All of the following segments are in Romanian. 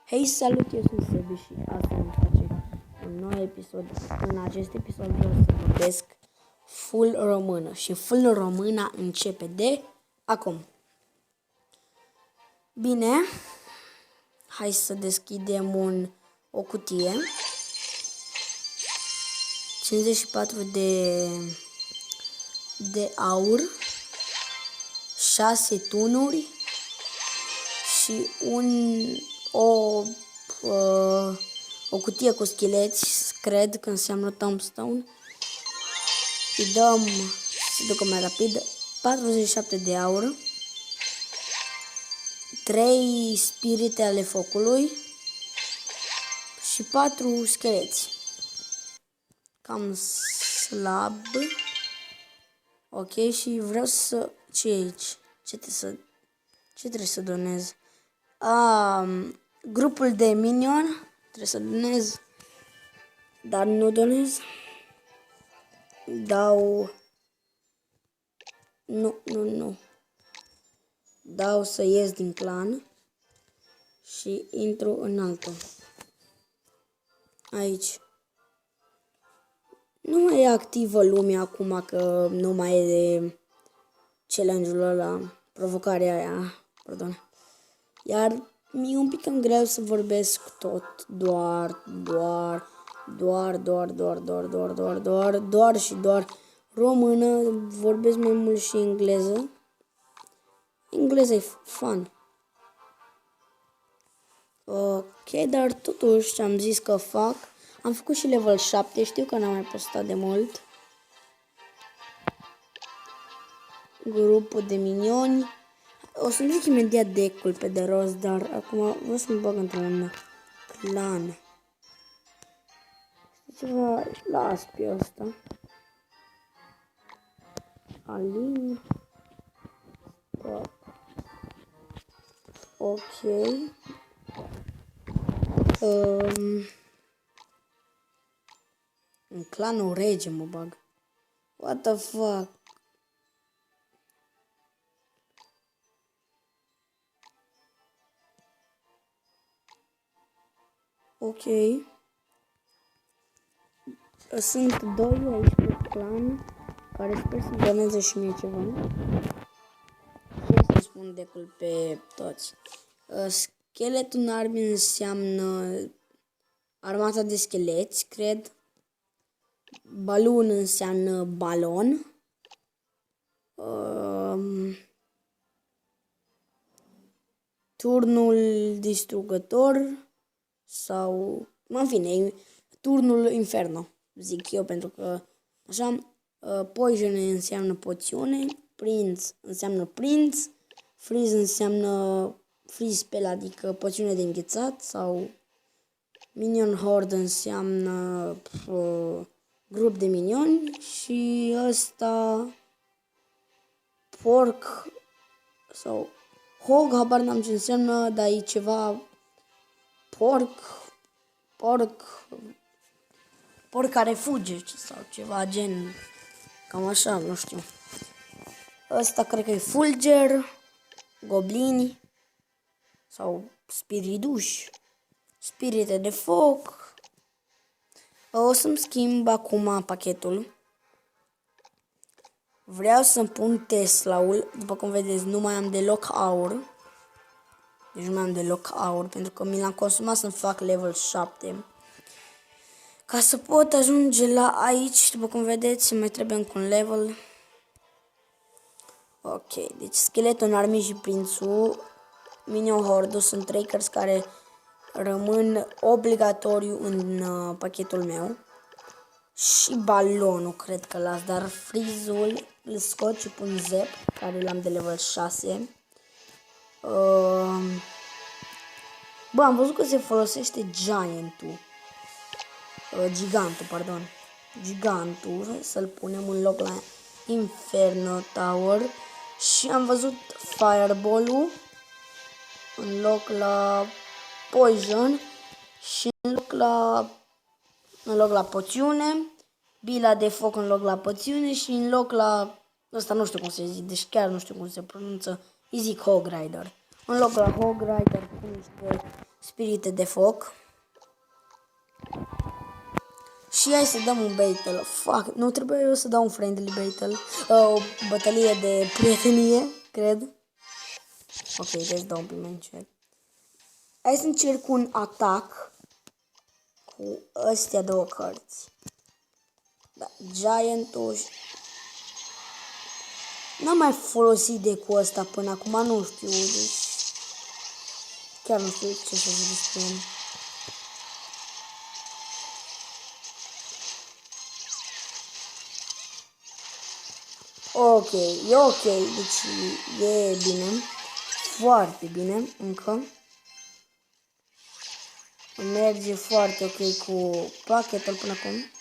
Hei, salut, eu sunt Sebi și asta îmi face un nou episod. În acest episod vreau să vorbesc full română și full româna începe de acum. Bine, hai să deschidem o cutie. 54 de aur, 6 tunuri și o cutie cu scheleți, cred că înseamnă tombstone. Îi dăm să ducă mai rapid. 47 de aur, 3 spirite ale focului și 4 scheleți. Cam slab. Ok, și vreau să... Ce e aici? Ce trebuie să donez? Grupul de minion. Trebuie să donez. Dar nu donez. Dau... Nu. Dau să ies din clan. Și intru în altul. Aici. Nu mai e activă lumea acum că nu mai e de challenge-ul ăla, provocarea aia, pardon. Iar mi-e un pic cam greu să vorbesc tot, doar și doar română, vorbesc mai mult și engleză. Engleza e fun. Ok, dar totuși am zis că fac. Am făcut și level 7, știu că n-am mai postat de mult. Grupul de minioni. O să-mi zic imediat deck-ul pe de rost, dar acum vreau să mă bag într-un clan. Ceva, las pe ăsta. Alin. Ok. În clanul rege mă bag. What the fuck? Ok. Sunt doi aici pe clan care sper să doneze și mie ceva. Și să spun decul pe toți. Skeleton Army înseamnă armata de scheleți, cred. Balloon înseamnă balon. Turnul distrugător sau, în fine, turnul inferno, zic eu, pentru că așa. Poison înseamnă poțiune, prince înseamnă prinț, freeze înseamnă freeze spell, adică poțiune de înghețat, sau minion horde înseamnă grup de minioni și ăsta porc sau hog, habar n-am ce înseamnă, dar e ceva porc care fuge sau ceva gen, cam așa, nu știu. Ăsta cred că e fulger, goblini sau spiriduși, spirite de foc. O să-mi schimb acum pachetul. Vreau să-mi pun Tesla-ul. După cum vedeți, nu mai am deloc aur. Deci nu mai am deloc aur, pentru că mi l-am consumat să-mi fac level 7. Ca să pot ajunge la aici, după cum vedeți, mai trebuie încă un level. Ok, deci Skeleton Army și Prințul, Minion Horde sunt 3 cărți care rămân obligatoriu în pachetul meu. Și balonul cred că las, dar freeze-ul îl scot și pun Zep, care l-am de level 6. Bă, am văzut că se folosește Gigantul, să-l punem în loc la Inferno Tower. Și am văzut Fireball-ul în loc la Poison și în loc la poțiune, bila de foc în loc la poțiune și în loc la... Ăsta nu știu cum se zice, deci chiar nu știu cum se pronunță, îi zic Hog Rider. În loc la Hog Rider pun niște spirite de foc. Și hai să dăm un battle. Fuck, nu trebuie eu să dau un friendly battle. O bătălie de prietenie, cred. Ok, let's dau un pic mai încet. Hai să încerc un atac cu astea două cărți. Da, Giant-ul. N-am mai folosit de cu ăsta până acum, nu știu. Deci chiar nu știu ce să zic despre el. Ok, e ok, deci e bine, foarte bine, încă. Merge foarte ok cu pachetul până acum.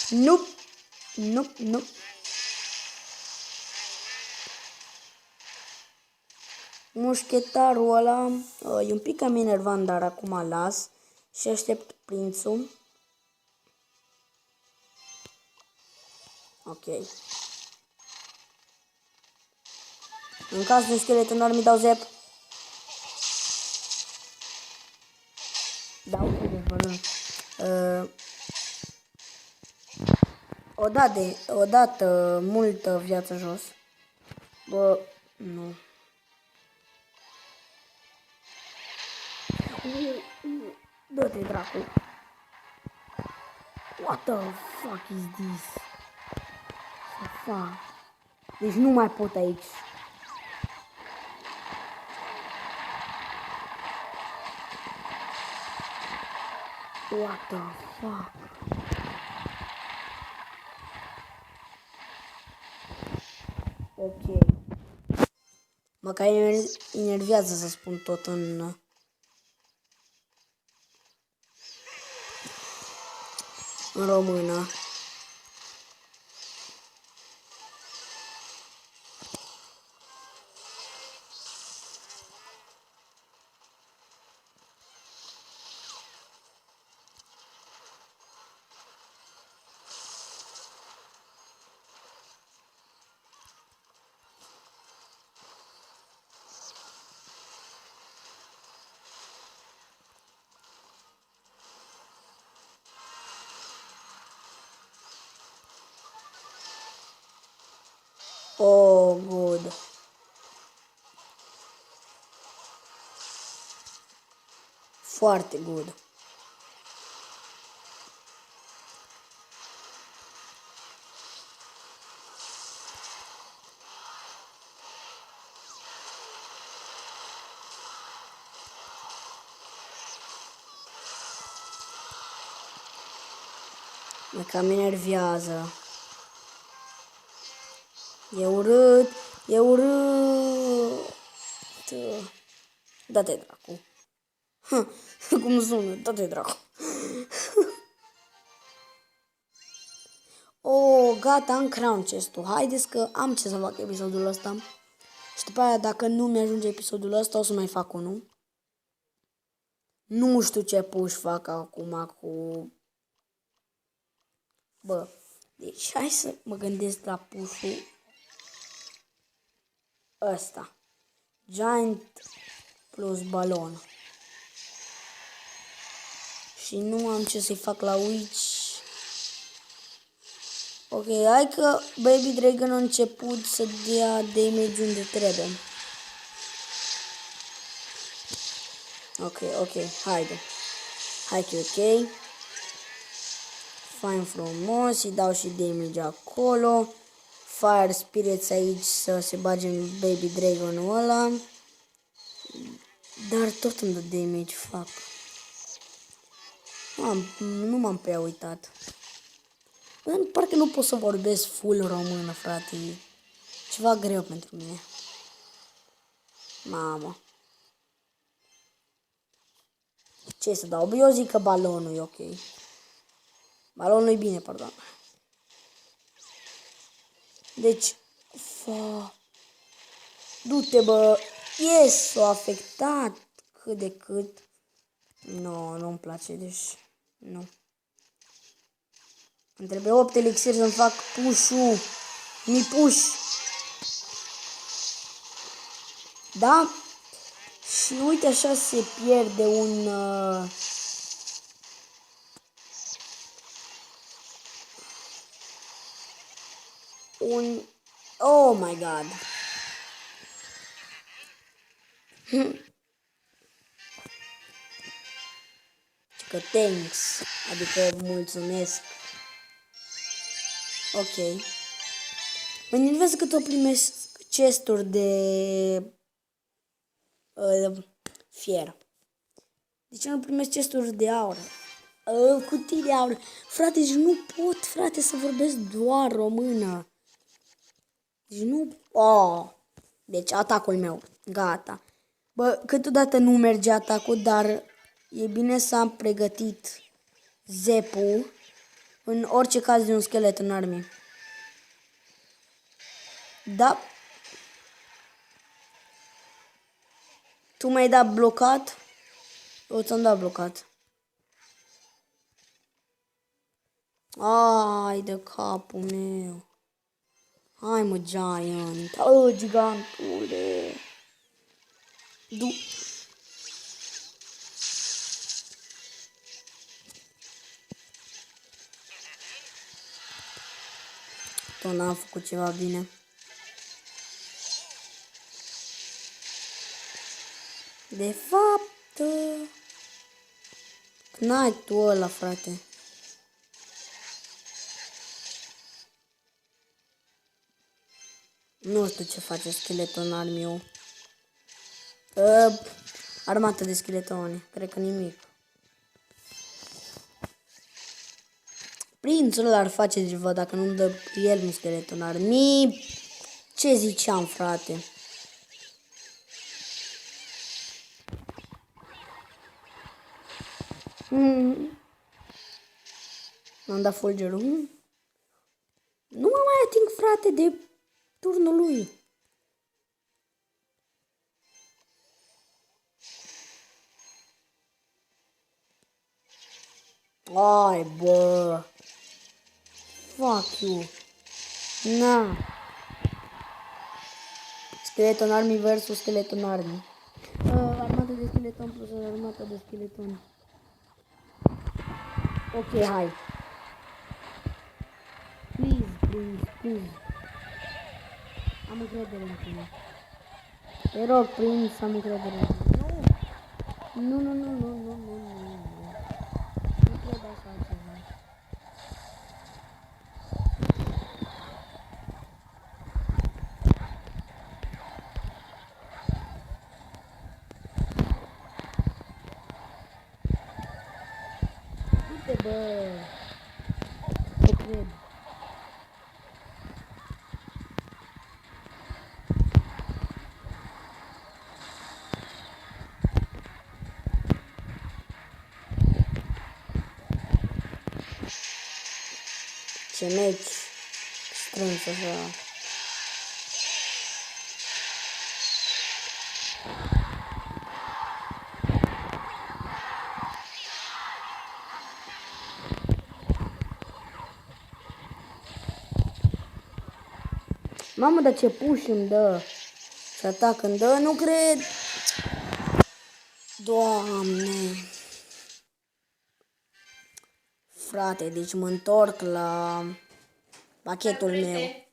Nu, nu, nu. Mușchetarul ăla e un pic cam enervant, dar acum las și aștept prințul. Ok. În caz de schelet enorm îi dau zep. Dau de balon. Odată multă viață jos. Bă, nu. Dă-te dracu. What the fuck is this? Fuck. Deci nu mai pot aici. What the fuck? Ok. Măcar enervează să spun tot în română. Oh, good. Foarte good. Mă cam enervează. E urât, e urât. Da-te dracu. Cum sună, da-te dracu. Oh, gata, am crown chest-ul. Haideți că am ce să fac episodul ăsta. Și după aia, dacă nu mi-ajunge episodul ăsta, o să mai fac unul. Nu știu ce push fac acum cu... Bă, deci hai să mă gândesc la push-ul ăsta. Giant plus balon. Și nu am ce să-i fac la Witch. Ok, hai că Baby Dragon a început să dea damage unde trebuie. Ok, haide. Hai că e ok. Fain frumos, îi dau și damage acolo. Fire Spirits aici să se bage în Baby Dragon-ul ăla. Dar tot îmi dă damage, fuck. Nu m-am prea uitat. Parcă nu pot să vorbesc full română, frate. E ceva greu pentru mine. Mamă. Ce să dau? Eu zic că balonul e ok. Balonul e bine, pardon. Deci, du-te, bă. Yes, s-a afectat cât de cât. Nu-mi place, deci, nu. Îmi trebuie 8 elixiri să-mi fac push-ul. Mi push. Da? Și uite așa se pierde un... Oh my god! Că thanks, adică mulțumesc. Ok. Mă enervează că tot primesc chesturi de fier. De ce nu primesc chesturi de aur? Cutii de aur. Frate, deci nu pot, frate, să vorbesc doar română. Deci nu... Oh. Deci atacul meu. Gata. Bă, câteodată nu merge atacul, dar e bine să am pregătit zepul în orice caz de un schelet în armie. Da. Tu m-ai dat blocat? Eu ți-am dat blocat. Ai de capul meu. Hai mă, giant. Gigantule. Tot n-am făcut ceva bine. De fapt... N-ai tu ăla, frate. Nu știu ce face scheletul în armiu. Armată de scheletoni. Cred că nimic. Prințul ăla ar face ceva dacă nu-mi dă el un schelet în armii. Ce ziceam, frate? M-am dat fulgerul. Nu mă mai ating, frate, de turnul lui. Ai, bă. Fuck you. Na. Skeleton Army versus Skeleton Army. Armată de skeleton plus armată de skeleton. Ok, hai. Please. Am încredere în tine. Te rog, prinț, am încredere în tine. Nu. Nu cred așa ceva. Uite, bă. Te cred. Ce meci strâns așa. Mamă, dar ce push îmi dă. Ce atac îmi dă, nu cred. Doamne. Frate, deci mă întorc la pachetul meu.